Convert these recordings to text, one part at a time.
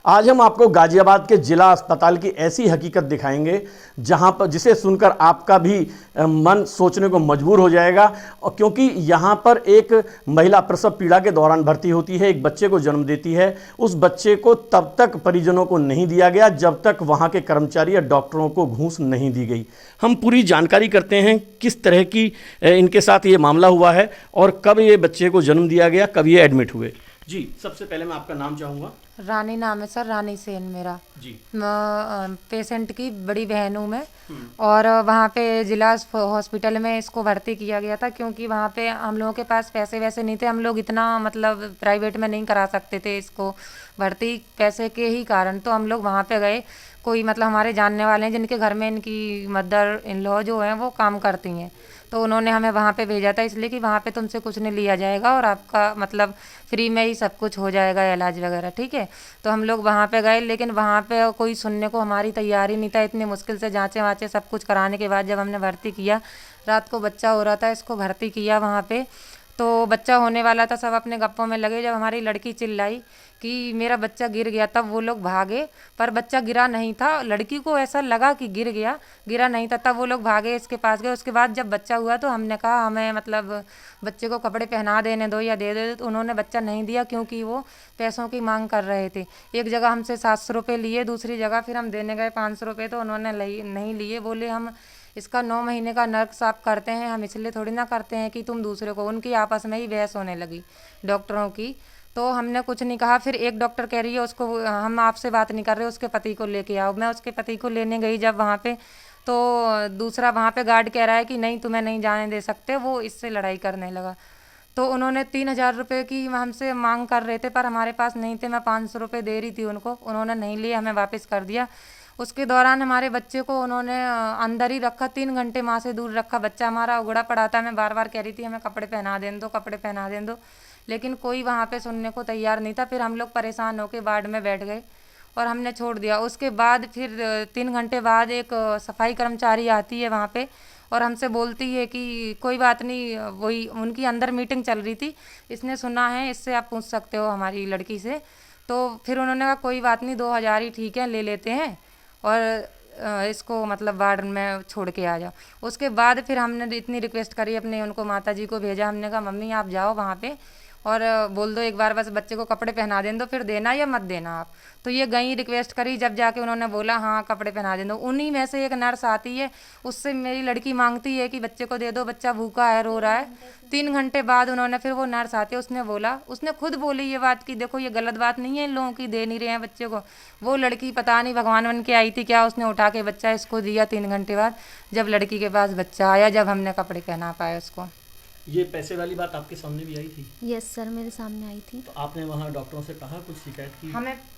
आज हम आपको गाजियाबाद के जिला अस्पताल की ऐसी हकीकत दिखाएंगे जहां पर जिसे सुनकर आपका भी मन सोचने को मजबूर हो जाएगा। और क्योंकि यहां पर एक महिला प्रसव पीड़ा के दौरान भर्ती होती है, एक बच्चे को जन्म देती है। उस बच्चे को तब तक परिजनों को नहीं दिया गया जब तक वहां के कर्मचारी या डॉक्टरों को घूस नहीं दी गई। हम पूरी जानकारी करते हैं किस तरह की इनके साथ ये मामला हुआ है और कब ये बच्चे को जन्म दिया गया, कब ये एडमिट हुए। जी, सबसे पहले मैं आपका नाम चाहूँगा। रानी नाम है सर, रानी सेन मेरा जी। पेशेंट की बड़ी बहन हूँ मैं। और वहाँ पे जिला हॉस्पिटल में इसको भर्ती किया गया था क्योंकि वहाँ पे हम लोगों के पास पैसे वैसे नहीं थे। हम लोग इतना मतलब प्राइवेट में नहीं करा सकते थे इसको भर्ती, पैसे के ही कारण। तो हम लोग वहाँ पे गए, कोई मतलब हमारे जानने वाले हैं जिनके घर में इनकी मदर इन लॉ जो हैं वो काम करती हैं, तो उन्होंने हमें वहाँ पे भेजा था इसलिए कि वहाँ पे तुमसे कुछ नहीं लिया जाएगा और आपका मतलब फ्री में ही सब कुछ हो जाएगा, इलाज वगैरह, ठीक है। तो हम लोग वहाँ पे गए, लेकिन वहाँ पे कोई सुनने को हमारी तैयारी नहीं था। इतनी मुश्किल से जाँचें वाँचें सब कुछ कराने के बाद जब हमने भर्ती किया, रात को बच्चा हो रहा था, इसको भर्ती किया वहाँ पे, तो बच्चा होने वाला था। सब अपने गप्पों में लगे। जब हमारी लड़की चिल्लाई कि मेरा बच्चा गिर गया, तब वो लोग भागे, पर बच्चा गिरा नहीं था। लड़की को ऐसा लगा कि गिर गया, गिरा नहीं था। तब वो लोग भागे, इसके पास गए। उसके बाद जब बच्चा हुआ तो हमने कहा हमें मतलब बच्चे को कपड़े पहना देने दो या दे दो, तो उन्होंने बच्चा नहीं दिया क्योंकि वो पैसों की मांग कर रहे थे। एक जगह हमसे 700 रुपये लिए, दूसरी जगह फिर हम देने गए 500 रुपये, तो उन्होंने नहीं लिए। बोले हम इसका 9 महीने का नर्क साफ करते हैं, हम इसलिए थोड़ी ना करते हैं कि तुम दूसरे को। उनकी आपस में ही बहस होने लगी डॉक्टरों की, तो हमने कुछ नहीं कहा। फिर एक डॉक्टर कह रही है उसको हम आपसे बात नहीं कर रहे, उसके पति को लेके आओ। मैं उसके पति को लेने गई जब वहाँ पे, तो दूसरा वहाँ पे गार्ड कह रहा है कि नहीं तुम्हें नहीं जाने दे सकते, वो इससे लड़ाई करने लगा। तो उन्होंने 3000 रुपये की हमसे मांग कर रहे थे, पर हमारे पास नहीं थे। मैं 500 रुपये दे रही थी उनको, उन्होंने नहीं लिए, हमें वापस कर दिया। उसके दौरान हमारे बच्चे को उन्होंने अंदर ही रखा, 3 घंटे माँ से दूर रखा। बच्चा हमारा उगड़ा पड़ा था। मैं बार बार कह रही थी हमें कपड़े पहना दें दो, कपड़े पहना दें दो, लेकिन कोई वहाँ पे सुनने को तैयार नहीं था। फिर हम लोग परेशान होकर वार्ड में बैठ गए और हमने छोड़ दिया। उसके बाद फिर 3 घंटे बाद एक सफाई कर्मचारी आती है वहाँ पे और हमसे बोलती है कि कोई बात नहीं, वही उनकी अंदर मीटिंग चल रही थी, इसने सुना है, इससे आप पूछ सकते हो हमारी लड़की से। तो फिर उन्होंने कहा कोई बात नहीं, 2000 ही ठीक है, ले लेते हैं और इसको मतलब वार्ड में छोड़ के आ जाओ। उसके बाद फिर हमने इतनी रिक्वेस्ट करी, अपने उनको माता जी को भेजा। हमने कहा मम्मी आप जाओ वहाँ पे और बोल दो एक बार बस बच्चे को कपड़े पहना दें दो, फिर देना या मत देना आप। तो ये गई रिक्वेस्ट करी, जब जाके उन्होंने बोला हाँ कपड़े पहना दें दो। उन्हीं में से एक नर्स आती है, उससे मेरी लड़की मांगती है कि बच्चे को दे दो, बच्चा भूखा है, रो रहा है। 3 घंटे बाद उन्होंने फिर वो नर्स आती है, उसने बोला, उसने खुद बोली ये बात कि देखो ये गलत बात नहीं है इन लोगों की, दे नहीं रहे हैं बच्चे को। वो लड़की पता नहीं भगवान बन के आई थी क्या, उसने उठा के बच्चा इसको दिया 3 घंटे बाद, जब लड़की के पास बच्चा आया, जब हमने कपड़े पहना पाए उसको। ये पैसे वाली बात आपके सामने भी आई थी? यस सर, मेरे सामने आई थी। तो आपने वहाँ डॉक्टरों से कहा, कुछ शिकायत की?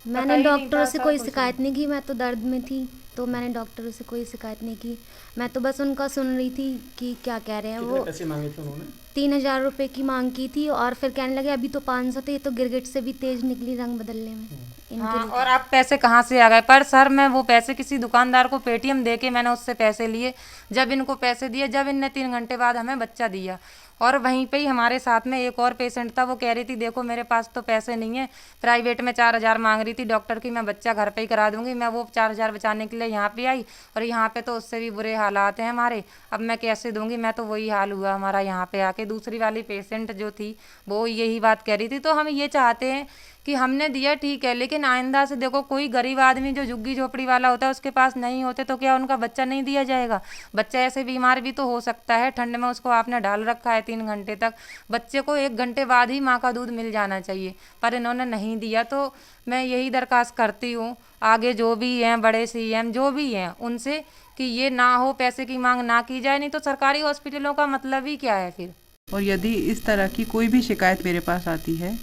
मैंने डॉक्टरों से कोई शिकायत नहीं की, मैं तो दर्द में थी, तो मैंने डॉक्टरों से कोई शिकायत नहीं की। मैं तो बस उनका सुन रही थी कि क्या कह रहे हैं। वो पैसे मांगे थे उन्होंने? 3000 रुपये की मांग की थी और फिर कहने लगे अभी तो 500 थे, तो गिरगिट से भी तेज निकली रंग बदलने में इनके हाँ, लिए। और आप पैसे कहाँ से आ गए? पर सर मैं वो पैसे किसी दुकानदार को पेटीएम दे के मैंने उससे पैसे लिए। जब इनको पैसे दिए, जब इनने 3 घंटे बाद हमें बच्चा दिया। और वहीं पे ही हमारे साथ में एक और पेशेंट था, वो कह रही थी देखो मेरे पास तो पैसे नहीं है, प्राइवेट में 4000 मांग रही थी डॉक्टर की, मैं बच्चा घर पे ही करा दूंगी। मैं वो 4000 बचाने के लिए यहाँ पे आई और यहाँ पे तो उससे भी बुरे हालात हैं हमारे, अब मैं कैसे दूंगी? मैं तो वही हाल हुआ हमारा यहाँ पे आके। दूसरी वाली पेशेंट जो थी वो यही बात कह रही थी। तो हम ये चाहते हैं कि हमने दिया ठीक है, लेकिन आइंदा से देखो कोई गरीब आदमी जो झुग्गी झोपड़ी वाला होता है उसके पास नहीं होते, तो क्या उनका बच्चा नहीं दिया जाएगा? बच्चा ऐसे बीमार भी तो हो सकता है, ठंड में उसको आपने डाल रखा है 3 घंटे तक, बच्चे को 1 घंटे बाद ही माँ का दूध मिल जाना चाहिए, पर इन्होंने नहीं दिया। तो मैं यही दरख्वास्त करती हूँ आगे जो भी हैं, बड़े सीएम जो भी हैं, उनसे कि ये ना हो, पैसे की मांग ना की जाए, नहीं तो सरकारी हॉस्पिटलों का मतलब ही क्या है फिर। और यदि इस तरह की कोई भी शिकायत मेरे पास आती है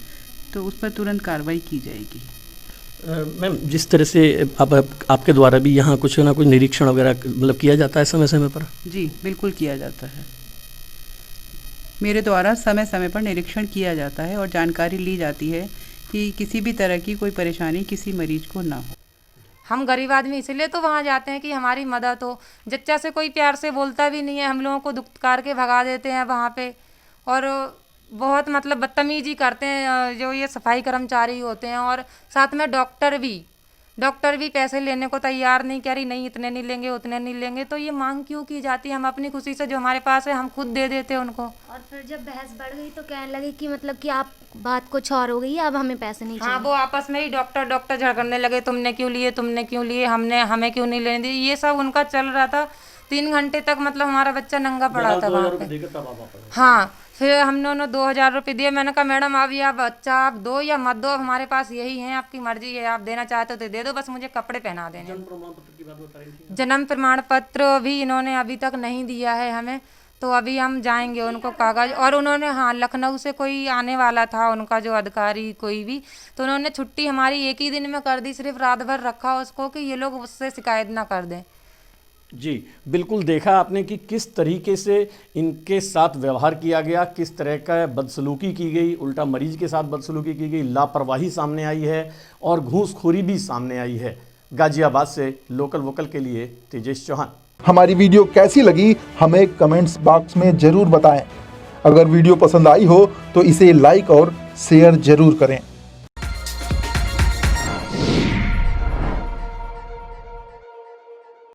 तो उस पर तुरंत कार्रवाई की जाएगी। मैम, जिस तरह से आपके द्वारा भी यहाँ कुछ ना कुछ निरीक्षण वगैरह मतलब किया जाता है समय समय पर? जी बिल्कुल किया जाता है, मेरे द्वारा समय समय पर निरीक्षण किया जाता है और जानकारी ली जाती है कि किसी भी तरह की कोई परेशानी किसी मरीज को ना हो। हम गरीब आदमी इसलिए तो वहाँ जाते हैं कि हमारी मदद हो। जच्चा से कोई प्यार से बोलता भी नहीं है, हम लोगों को दुत्कार के भगा देते हैं वहाँ पे, और बहुत मतलब बदतमीजी करते हैं जो ये सफाई कर्मचारी होते हैं, और साथ में डॉक्टर भी डॉक्टर भी पैसे लेने को तैयार नहीं, कह रही नहीं इतने नहीं लेंगे उतने नहीं लेंगे। तो ये मांग क्यों की जाती है? हम अपनी खुशी से जो हमारे पास है हम खुद दे देते उनको। और फिर जब बहस बढ़ गई तो कहने लगे कि मतलब कि आप बात कुछ और हो गई है, अब हमें पैसे नहीं हाँ, चाहिए। वो आपस में ही डॉक्टर झगड़ने लगे, तुमने क्यों लिए, तुमने क्यों लिए, हमें क्यों नहीं लेने दिए। ये सब उनका चल रहा था। 3 घंटे तक मतलब हमारा बच्चा नंगा पड़ा था वहाँ पे। हाँ, फिर हमने उन्हें 2000 रुपये दिए। मैंने कहा मैडम अब या बच्चा आप दो या मत दो, हमारे पास यही है, आपकी मर्जी है, आप देना चाहते हो तो दे दो, बस मुझे कपड़े पहना देने। जन्म प्रमाण पत्र भी इन्होंने अभी तक नहीं दिया है हमें, तो अभी हम जाएंगे उनको कागज। और उन्होंने हाँ, लखनऊ से कोई आने वाला था उनका जो अधिकारी कोई भी, तो उन्होंने छुट्टी हमारी एक ही दिन में कर दी, सिर्फ रात भर रखा उसको कि ये लोग उससे शिकायत ना कर दें। जी बिल्कुल, देखा आपने कि किस तरीके से इनके साथ व्यवहार किया गया, किस तरह का बदसलूकी की गई, उल्टा मरीज के साथ बदसलूकी की गई, लापरवाही सामने आई है और घूसखोरी भी सामने आई है। गाजियाबाद से लोकल वोकल के लिए तेजेश चौहान। हमारी वीडियो कैसी लगी हमें कमेंट्स बॉक्स में ज़रूर बताएं। अगर वीडियो पसंद आई हो तो इसे लाइक और शेयर ज़रूर करें।